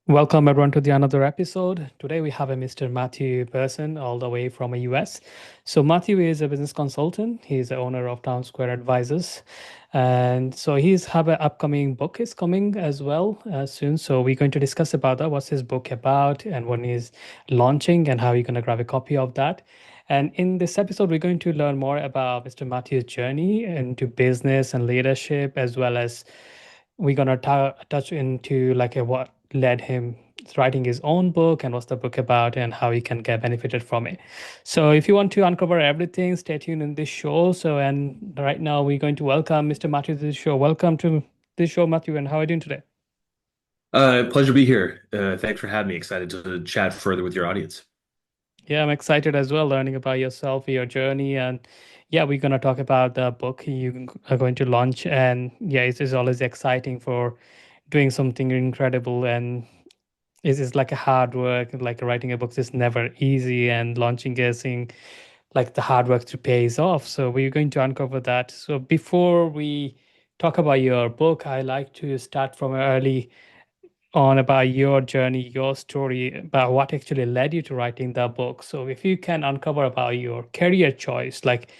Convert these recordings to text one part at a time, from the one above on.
Welcome everyone to the another episode. Today we have a Mr. Matthew Person all the way from the US. So Matthew is a business consultant. He's the owner of Townsquare Advisors. And so he's have an upcoming book is coming as well soon. So we're going to discuss about that. What's his book about and when he's launching and how you're going to grab a copy of that. And in this episode, we're going to learn more about Mr. Matthew's journey into business and leadership, as well as we're gonna touch into like what led him writing his own book and what's the book about and how he can get benefited from it. So if you want to uncover everything, stay tuned in this show. So and right now we're going to welcome Mr. Matthew to the show. Welcome to this show, Matthew, and how are you doing today? Pleasure to be here. Thanks for having me. Excited to chat further with your audience. Yeah, I'm excited as well, learning about yourself, your journey, and yeah, we're gonna talk about the book you are going to launch. And yeah, it's always exciting for doing something incredible and it's like a hard work, like writing a book is never easy, and launching a thing like the hard work to pays off. So we're going to uncover that. So before we talk about your book, I like to start from early on about your journey, your story, about what actually led you to writing the book. So if you can uncover about your career choice, like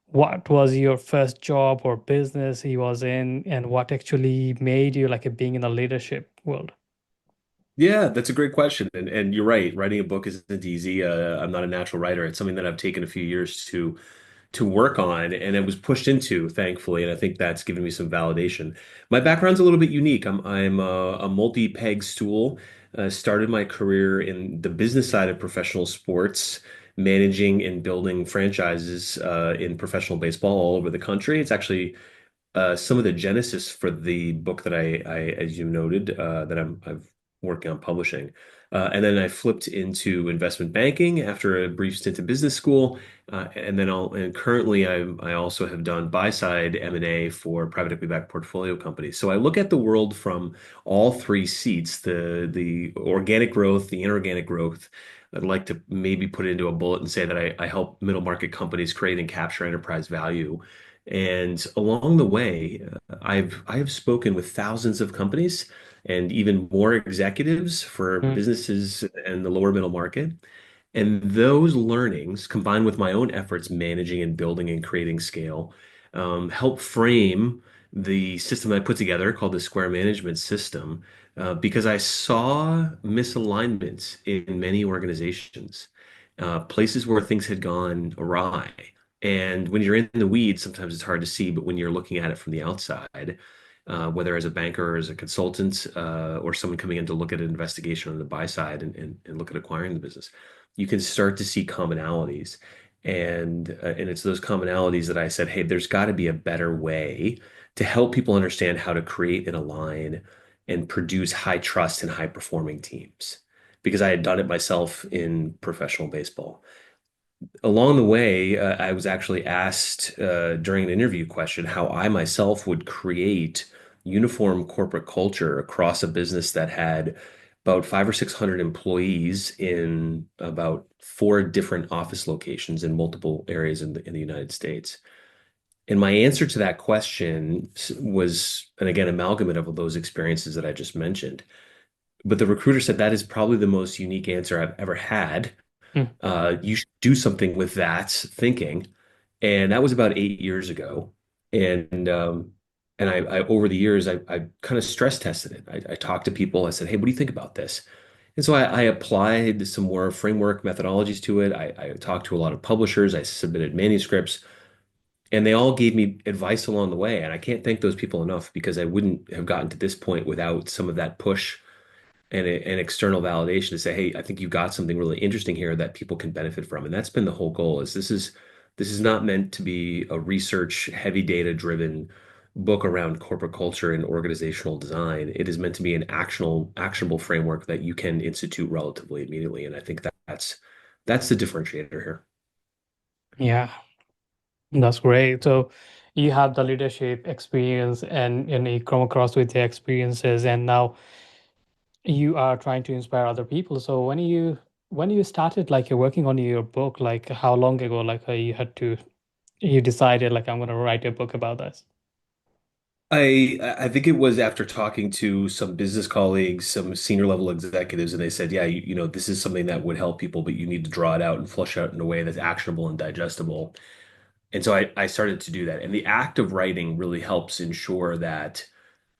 what was your first job or business he was in, and what actually made you like a being in the leadership world. Yeah, that's a great question. And you're right. Writing a book isn't easy. I'm not a natural writer. It's something that I've taken a few years to work on, and it was pushed into, thankfully. And I think that's given me some validation. My background's a little bit unique. I'm a multi-peg stool. Started my career in the business side of professional sports, managing and building franchises in professional baseball all over the country. It's actually some of the genesis for the book that as you noted, that I've working on publishing. And then I flipped into investment banking after a brief stint in business school. And currently I also have done buy side M&A for private equity backed portfolio companies. So I look at the world from all three seats, the organic growth, the inorganic growth. I'd like to maybe put it into a bullet and say that I help middle market companies create and capture enterprise value. And along the way, I have spoken with thousands of companies and even more executives for Mm, businesses and the lower middle market. And those learnings, combined with my own efforts managing and building and creating scale, help frame the system I put together called the Square Management System, because I saw misalignments in many organizations, places where things had gone awry. And when you're in the weeds, sometimes it's hard to see, but when you're looking at it from the outside, whether as a banker or as a consultant, or someone coming in to look at an investigation on the buy side and look at acquiring the business, you can start to see commonalities. And it's those commonalities that I said, hey, there's got to be a better way to help people understand how to create and align and produce high trust and high performing teams. Because I had done it myself in professional baseball. Along the way, I was actually asked during an interview question how I myself would create uniform corporate culture across a business that had about 500 or 600 employees in about four different office locations in multiple areas in the United States. And my answer to that question was, and again, amalgamate of those experiences that I just mentioned. But the recruiter said that is probably the most unique answer I've ever had. mm, You should do something with that thinking. And that was about 8 years ago. And I over the years I kind of stress tested it. I talked to people. I said, "Hey, what do you think about this?" And so I applied some more framework methodologies to it. I talked to a lot of publishers. I submitted manuscripts, and they all gave me advice along the way. And I can't thank those people enough because I wouldn't have gotten to this point without some of that push and external validation to say, hey, I think you got something really interesting here that people can benefit from. And that's been the whole goal is this is not meant to be a research, heavy data driven book around corporate culture and organizational design. It is meant to be an actionable framework that you can institute relatively immediately. And I think that's the differentiator here. yeah, that's great. So you have the leadership experience and you come across with the experiences, and now you are trying to inspire other people. So when you started like you're working on your book, like how long ago, like you decided like I'm gonna write a book about this? I think it was after talking to some business colleagues, some senior level executives, and they said, yeah, this is something that would help people, but you need to draw it out and flush out in a way that's actionable and digestible. And so I started to do that. And the act of writing really helps ensure that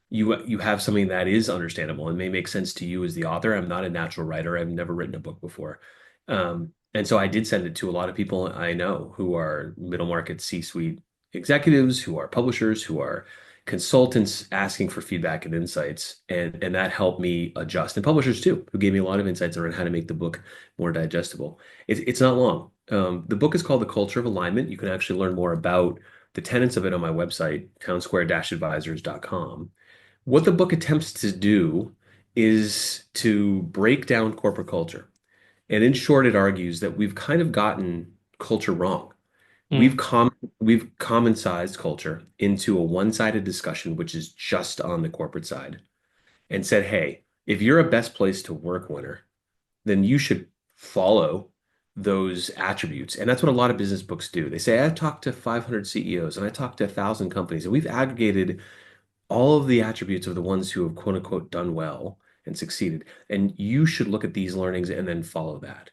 you have something that is understandable and may make sense to you as the author. I'm not a natural writer. I've never written a book before. And so I did send it to a lot of people I know who are middle market C-suite executives, who are publishers, who are consultants asking for feedback and insights. And that helped me adjust. And publishers too, who gave me a lot of insights around how to make the book more digestible. It's not long. The book is called The Culture of Alignment. You can actually learn more about the tenets of it on my website, townsquare-advisors.com. What the book attempts to do is to break down corporate culture. And in short, it argues that we've kind of gotten culture wrong. We've Mm, com we've common sized culture into a one-sided discussion, which is just on the corporate side, and said, hey, if you're a best place to work winner, then you should follow those attributes. And that's what a lot of business books do. They say, I've talked to 500 CEOs and I talked to 1,000 companies, and we've aggregated all of the attributes of the ones who have quote unquote done well and succeeded. And you should look at these learnings and then follow that.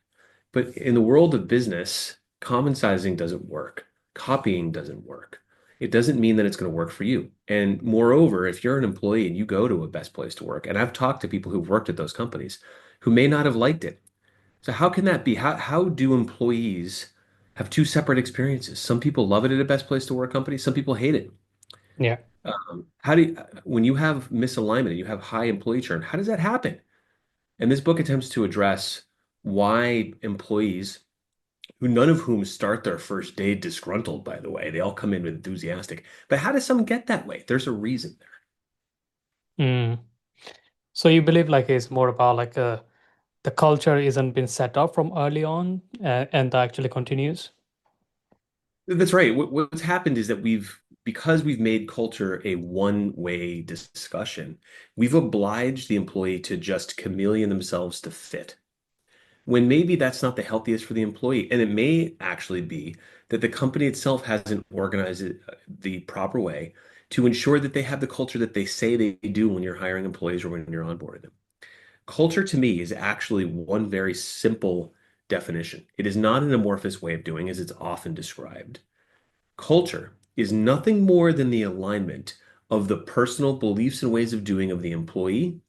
But in the world of business, common sizing doesn't work. Copying doesn't work. It doesn't mean that it's going to work for you. And moreover, if you're an employee and you go to a best place to work, and I've talked to people who've worked at those companies who may not have liked it. So how can that be? How do employees have two separate experiences? Some people love it at a best place to work company, some people hate it. yeah. How do you, when you have misalignment and you have high employee churn, how does that happen? And this book attempts to address why employees, who none of whom start their first day disgruntled, by the way, they all come in enthusiastic. But how does some get that way? There's a reason Mm. So you believe like it's more about like the culture isn't been set up from early on and that actually continues. there. That's right. What's happened is that because we've made culture a one-way discussion, we've obliged the employee to just chameleon themselves to fit, when maybe that's not the healthiest for the employee. And it may actually be that the company itself hasn't organized it the proper way to ensure that they have the culture that they say they do when you're hiring employees or when you're onboarding them. Culture to me is actually one very simple definition. It is not an amorphous way of doing as it's often described. Culture is nothing more than the alignment of the personal beliefs and ways of doing of the employee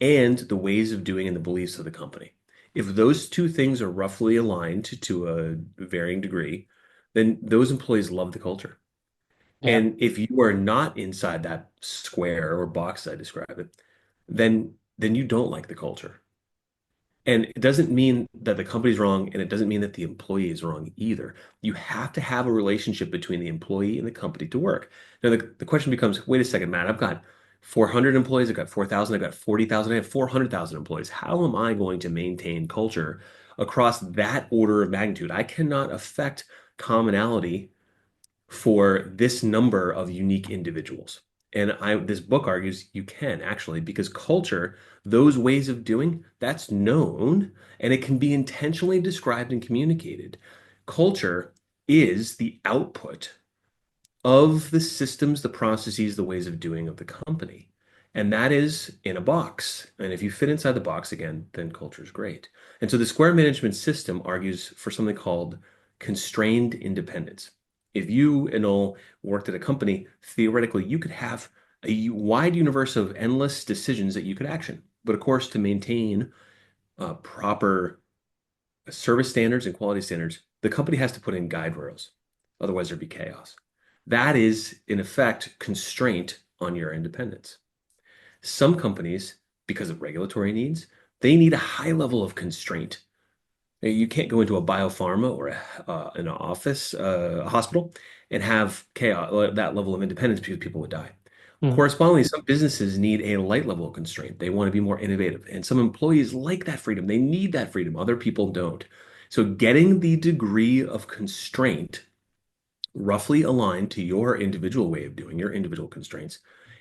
and the ways of doing and the beliefs of the company. If those two things are roughly aligned to a varying degree, then those employees love the culture. Yeah. And if you are not inside that square or box I describe it, then you don't like the culture. And it doesn't mean that the company's wrong, and it doesn't mean that the employee is wrong either. You have to have a relationship between the employee and the company to work. Now, the question becomes, wait a second, Matt, I've got 400 employees, I've got 4,000, I've got 40,000, I have 400,000 employees. How am I going to maintain culture across that order of magnitude? I cannot affect commonality for this number of unique individuals. And this book argues you can actually, because culture, those ways of doing, that's known and it can be intentionally described and communicated. Culture is the output of the systems, the processes, the ways of doing of the company. And that is in a box. And if you fit inside the box again, then culture is great. And so the square management system argues for something called constrained independence. If you and all worked at a company, theoretically, you could have a wide universe of endless decisions that you could action. But of course, to maintain proper service standards and quality standards, the company has to put in guide rails. Otherwise, there'd be chaos. That is, in effect, constraint on your independence. Some companies, because of regulatory needs, they need a high level of constraint. You can't go into a biopharma or an office, a hospital, and have chaos, that level of independence because people would die. Mm. Correspondingly, some businesses need a light level of constraint. They want to be more innovative. And some employees like that freedom. They need that freedom. Other people don't. So getting the degree of constraint roughly aligned to your individual way of doing, your individual constraints,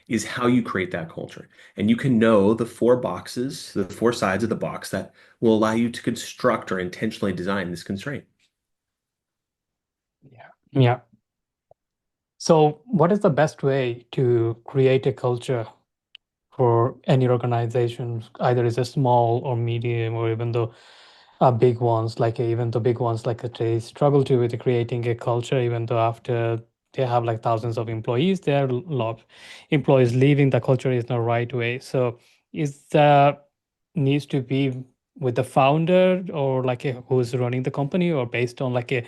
is how you create that culture. And you can know the four boxes, the four sides of the box that will allow you to construct or intentionally design this constraint. Yeah. Yeah. So, what is the best way to create a culture for any organization, either is a small or medium, or even though big ones, like even the big ones, like they struggle to with creating a culture, even though after they have like thousands of employees, there are a lot of employees leaving, the culture is not right way. So, is needs to be with the founder or like who's running the company, or based on like a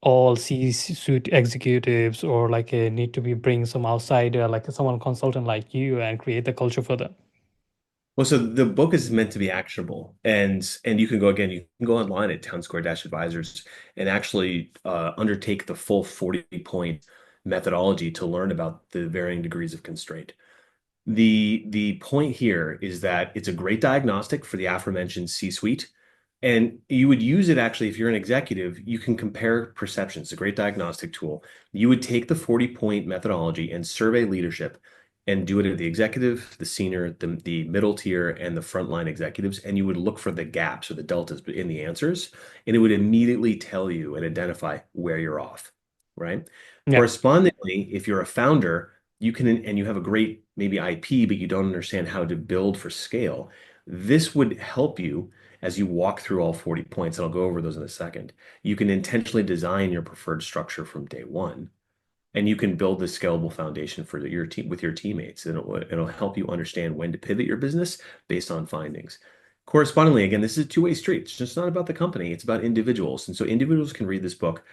all C-suite executives, or like a need to be bring some outsider, like someone consultant like you, and create the culture for them? Well, so the book is meant to be actionable, and you can go again. You can go online at Townsquare Advisors and actually undertake the full 40-point methodology to learn about the varying degrees of constraint. The point here is that it's a great diagnostic for the aforementioned C-suite, and you would use it actually if you're an executive. You can compare perceptions. It's a great diagnostic tool. You would take the 40-point methodology and survey leadership and do it at the executive, the senior, the middle tier, and the frontline executives, and you would look for the gaps or the deltas in the answers, and it would immediately tell you and identify where you're off, right? Yeah. Correspondingly, if you're a founder, you can, and you have a great maybe IP, but you don't understand how to build for scale, this would help you as you walk through all 40 points, and I'll go over those in a second. You can intentionally design your preferred structure from day one, and you can build the scalable foundation for your team with your teammates. And it'll help you understand when to pivot your business based on findings. Correspondingly, again, this is a two-way street. It's just not about the company, it's about individuals. And so individuals can read this book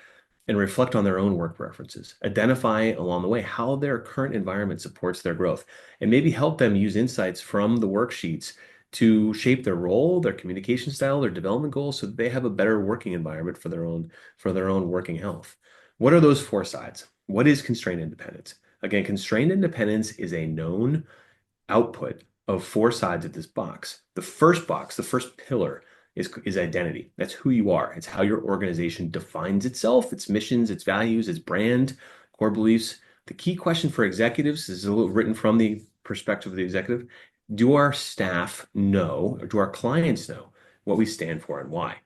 and reflect on their own work preferences, identify along the way how their current environment supports their growth, and maybe help them use insights from the worksheets to shape their role, their communication style, their development goals, so that they have a better working environment for their own working health. What are those four sides? What is constrained independence? Again, constrained independence is a known output of four sides of this box. The first box, the first pillar is identity. That's who you are. It's how your organization defines itself, its missions, its values, its brand, core beliefs. The key question for executives is a little written from the perspective of the executive. Do our staff know, or do our clients know what we stand for and why?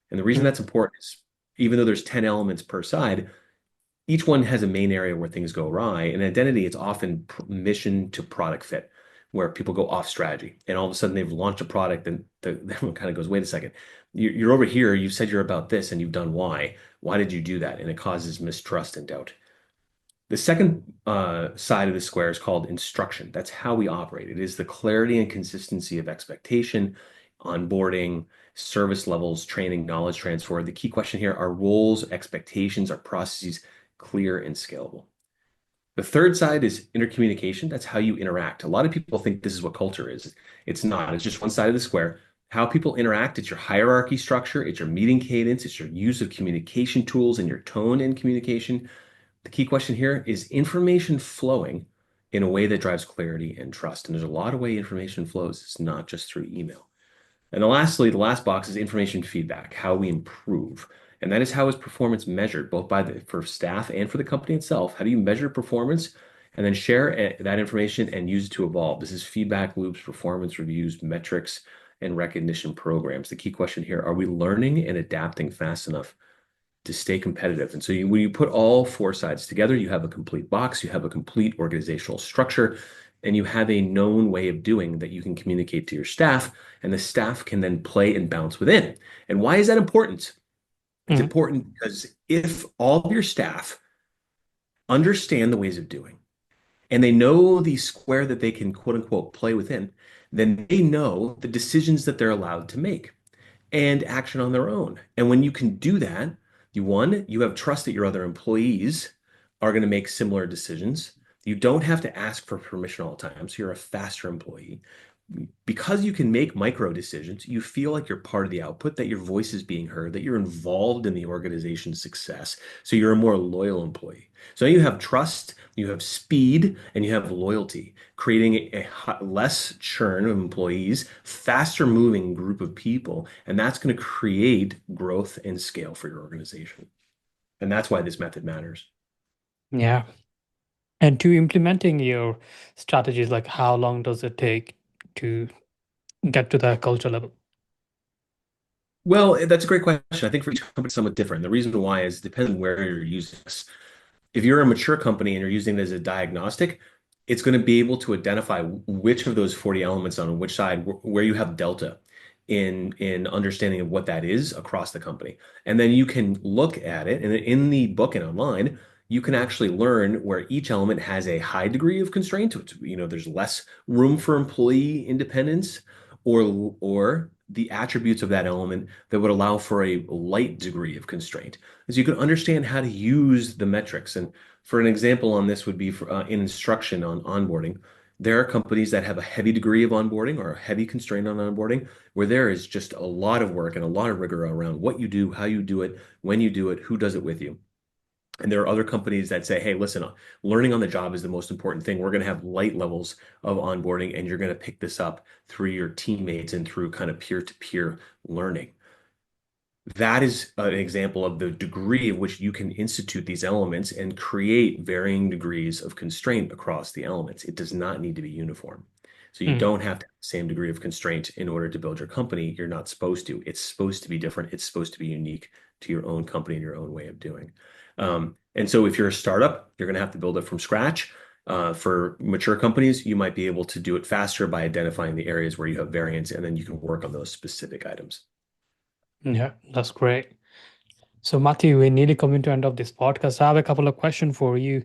And the reason Mm. that's important is even though there's 10 elements per side, each one has a main area where things go awry. In identity, it's often mission to product fit, where people go off strategy, and all of a sudden they've launched a product, and everyone kind of goes, "Wait a second, you're over here. You said you're about this, and you've done Y. Why did you do that?" And it causes mistrust and doubt. The second side of the square is called instruction. That's how we operate. It is the clarity and consistency of expectation, onboarding, service levels, training, knowledge transfer. The key question here are roles, expectations, are processes clear and scalable. The third side is intercommunication. That's how you interact. A lot of people think this is what culture is. It's not. It's just one side of the square. How people interact, it's your hierarchy structure, it's your meeting cadence, it's your use of communication tools and your tone in communication. The key question here is information flowing in a way that drives clarity and trust. And there's a lot of way information flows. It's not just through email. And then lastly, the last box is information feedback, how we improve. And that is how is performance measured, both for staff and for the company itself. How do you measure performance and then share that information and use it to evolve? This is feedback loops, performance reviews, metrics, and recognition programs. The key question here, are we learning and adapting fast enough to stay competitive? And so when you put all four sides together, you have a complete box, you have a complete organizational structure, and you have a known way of doing that you can communicate to your staff, and the staff can then play and bounce within. And why is that important? It's Mm. important because if all of your staff understand the ways of doing and they know the square that they can quote unquote play within, then they know the decisions that they're allowed to make and action on their own. And when you can do that, you have trust that your other employees are going to make similar decisions. You don't have to ask for permission all the time. So you're a faster employee. Because you can make micro decisions, you feel like you're part of the output, that your voice is being heard, that you're involved in the organization's success. So you're a more loyal employee. So you have trust, you have speed, and you have loyalty, creating less churn of employees, faster moving group of people, and that's going to create growth and scale for your organization. And that's why this method matters. Yeah. And to implementing your strategies, like how long does it take to get to the culture level? Well, that's a great question. I think for each company, it's somewhat different. The reason why is depending on where you're using this. If you're a mature company and you're using it as a diagnostic, it's going to be able to identify which of those 40 elements on which side where you have delta in understanding of what that is across the company. And then you can look at it, and in the book and online, you can actually learn where each element has a high degree of constraint. There's less room for employee independence, or the attributes of that element that would allow for a light degree of constraint. As you can understand how to use the metrics. And for an example on this would be in instruction on onboarding. There are companies that have a heavy degree of onboarding or a heavy constraint on onboarding, where there is just a lot of work and a lot of rigor around what you do, how you do it, when you do it, who does it with you. And there are other companies that say, hey, listen, learning on the job is the most important thing. We're going to have light levels of onboarding, and you're going to pick this up through your teammates and through kind of peer-to-peer learning. That is an example of the degree of which you can institute these elements and create varying degrees of constraint across the elements. It does not need to be uniform. So you Mm, don't have to have the same degree of constraint in order to build your company. You're not supposed to. It's supposed to be different. It's supposed to be unique to your own company and your own way of doing. And so if you're a startup, you're going to have to build it from scratch. For mature companies, you might be able to do it faster by identifying the areas where you have variance, and then you can work on those specific items. yeah, that's great. So, Matthew, we're nearly coming to end of this podcast. I have a couple of questions for you.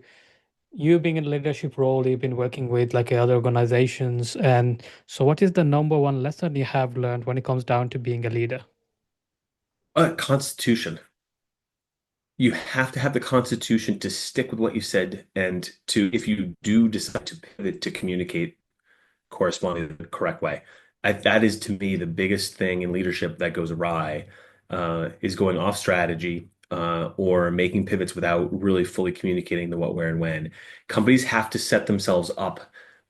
You being in a leadership role, you've been working with like other organizations, and so what is the number one lesson you have learned when it comes down to being a leader? Constitution. You have to have the Constitution to stick with what you said, and to, if you do decide to pivot, to communicate corresponding the correct way. That is to me the biggest thing in leadership that goes awry, is going off strategy, or making pivots without really fully communicating the what, where, and when. Companies have to set themselves up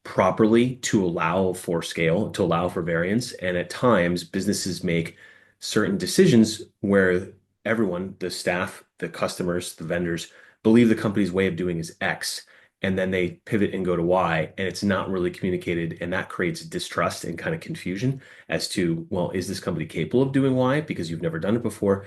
properly to allow for scale, to allow for variance. And at times, businesses make certain decisions where everyone, the staff, the customers, the vendors, believe the company's way of doing is X, and then they pivot and go to Y, and it's not really communicated, and that creates distrust and kind of confusion as to, well, is this company capable of doing Y because you've never done it before?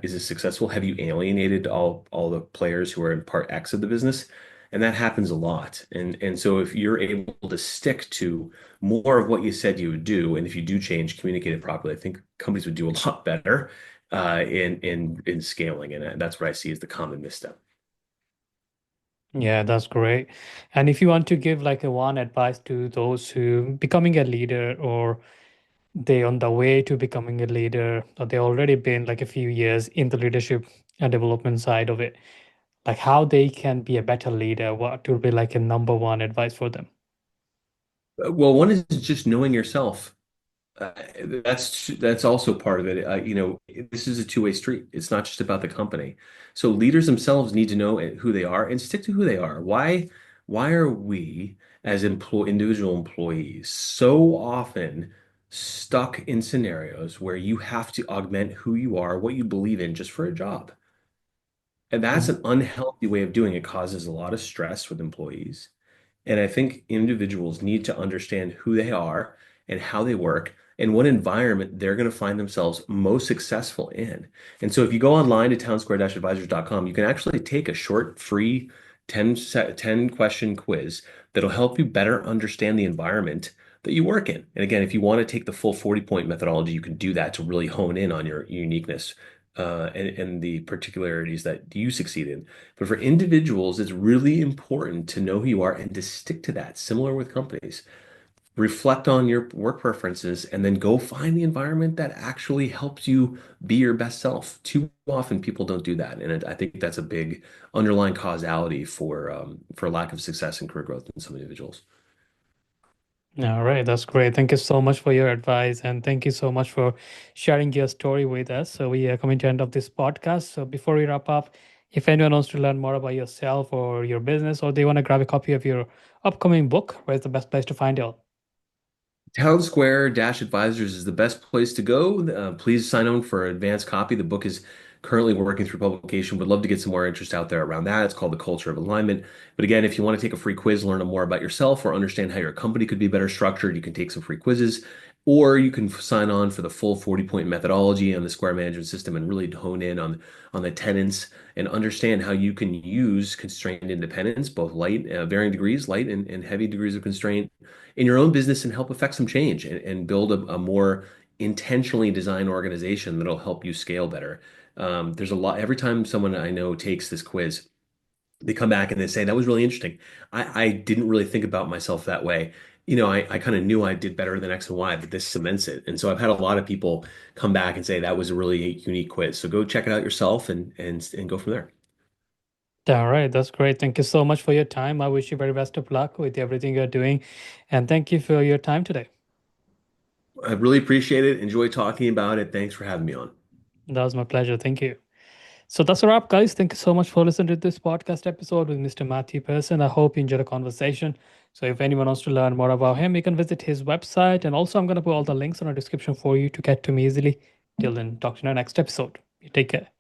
Is this successful? Have you alienated all the players who are in part X of the business? And that happens a lot. And so if you're able to stick to more of what you said you would do, and if you do change, communicate it properly, I think companies would do a lot better in scaling. And that's what I see as the common misstep. Yeah, that's great. And if you want to give like a one advice to those who becoming a leader, or they on the way to becoming a leader, or they already been like a few years in the leadership and development side of it, like how they can be a better leader, what would be like a number one advice for them? Well, one is just knowing yourself. Uh, that's also part of it. This is a two-way street. It's not just about the company. So leaders themselves need to know who they are and stick to who they are. Why are we as individual employees so often stuck in scenarios where you have to augment who you are, what you believe in, just for a job? And that's Mhm. an unhealthy way of doing it. It causes a lot of stress with employees. And I think individuals need to understand who they are and how they work and what environment they're going to find themselves most successful in. And so if you go online to townsquare-advisors.com, you can actually take a short, free 10 question quiz that'll help you better understand the environment that you work in. And again, if you want to take the full 40-point methodology, you can do that to really hone in on your uniqueness, and the particularities that you succeed in. But for individuals, it's really important to know who you are and to stick to that. Similar with companies. Reflect on your work preferences and then go find the environment that actually helps you be your best self. Too often people don't do that. And I think that's a big underlying causality for lack of success and career growth in some individuals. All right, that's great. Thank you so much for your advice, and thank you so much for sharing your story with us. So we are coming to end of this podcast. So before we wrap up, if anyone wants to learn more about yourself or your business, or they want to grab a copy of your upcoming book, where's the best place to find it? Townsquare-Advisors is the best place to go. Please sign on for an advanced copy. The book is currently working through publication. Would love to get some more interest out there around that. It's called The Culture of Alignment. But again, if you want to take a free quiz, learn more about yourself, or understand how your company could be better structured, you can take some free quizzes Or you can sign on for the full 40-point methodology on the Square management system and really hone in on the tenants and understand how you can use constrained independence, both light, varying degrees, light and heavy degrees of constraint in your own business and help affect some change and build a more intentionally designed organization that'll help you scale better. There's a lot, every time someone I know takes this quiz, they come back and they say, that was really interesting. I didn't really think about myself that way. I kind of knew I did better than X and Y, but this cements it. And so I've had a lot of people come back and say that was a really unique quiz. So go check it out yourself and go from there. All right, that's great. Thank you so much for your time. I wish you very best of luck with everything you're doing. And thank you for your time today. I really appreciate it. Enjoy talking about it. Thanks for having me on. That was my pleasure. Thank you. So that's a wrap, guys. Thank you so much for listening to this podcast episode with Mr. Matthew Person. I hope you enjoyed the conversation. So if anyone wants to learn more about him, you can visit his website. And also, I'm going to put all the links in the description for you to get to me easily. Till then, talk to you in the next episode. You take care.